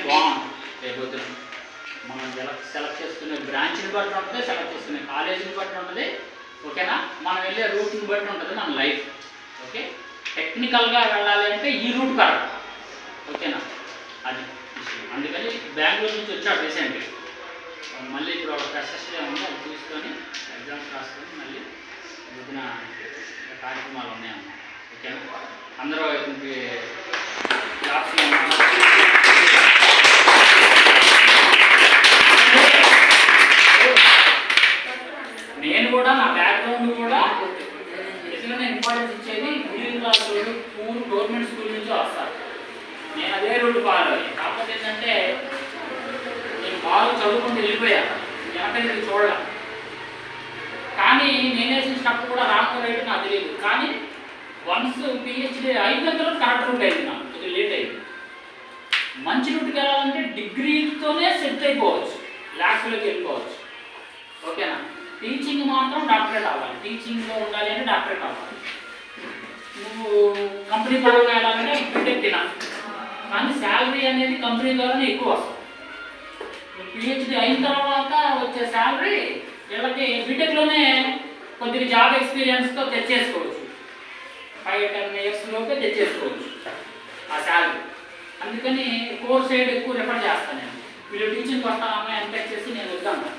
బాగుంటుంది. రేపు మనం సెలెక్ట్ చేసుకునే బ్రాంచ్ని బట్టి ఉంటుంది, సెలెక్ట్ చేసుకునే కాలేజీని బట్టి ఉంటుంది. ఓకేనా, మనం వెళ్ళే రూట్ని బట్టి ఉంటుంది మన లైఫ్. ఓకే, టెక్నికల్గా వెళ్ళాలి అంటే ఈ రూట్ కరెక్ట్. ఓకేనా, అది అందుకని బెంగళూరు నుంచి వచ్చాడు రీసెంట్గా. మళ్ళీ ఇప్పుడు ఒక ఫ్రెషర్స్గా ఉంది, అది చూసుకొని ఎగ్జామ్స్ రాసుకొని మళ్ళీ పొద్దున కార్యక్రమాలు ఉన్నాయన్నమాట. ఓకేనా, అందరూ జాబ్స్ నేను కూడా నా బ్యాక్గ్రౌండ్ కూడా నిజంగానే ఇంపార్టెన్స్ ఇచ్చేది మిడిల్ క్లాస్ వాళ్ళు పూర్ గవర్నమెంట్ స్కూల్ నుంచి వస్తారు. నేను అదే రూట్ ఫాలో అయ్యాను. కాకపోతే ఏంటంటే నేను బాగా చదువుకుంటూ వెళ్ళిపోయాను, వెనక చూడలే. కానీ నేను వేసిన స్టెప్ కూడా రాకపోతే రేటు నాకు తెలియదు. కానీ వన్స్ పిహెచ్డీ అయిన తర్వాత కరెక్ట్ రూట్ అయింది, నాకు కొద్దిగా లేట్ అయింది. మంచి రూట్కి వెళ్ళాలంటే డిగ్రీతోనే సెట్ అయిపోవచ్చు, ల్యాక్స్లోకి వెళ్ళిపోవచ్చు. ఓకేనా, టీచింగ్ మాత్రం డాక్టరేట్ అవ్వాలి. టీచింగ్లో ఉండాలి అంటే డాక్టరేట్ అవ్వాలి. నువ్వు కంపెనీ పరంగా వెళ్ళాలంటే బీటెక్ తినాలి, కానీ శాలరీ అనేది కంపెనీ ద్వారానే ఎక్కువ వస్తుంది. పిహెచ్డీ అయిన తర్వాత వచ్చే శాలరీ వీళ్ళకి బీటెక్లోనే కొద్దిగా జాబ్ ఎక్స్పీరియన్స్తో తెచ్చేసుకోవచ్చు. 5-10 years లోపే తెచ్చేసుకోవచ్చు ఆ శాలరీ. అందుకని కోర్స్ సైడ్ ఎక్కువ రిఫర్ చేస్తాను నేను. వీళ్ళు టీచింగ్ వస్తాను ఎంటెక్ చేసి నేను వద్దాను.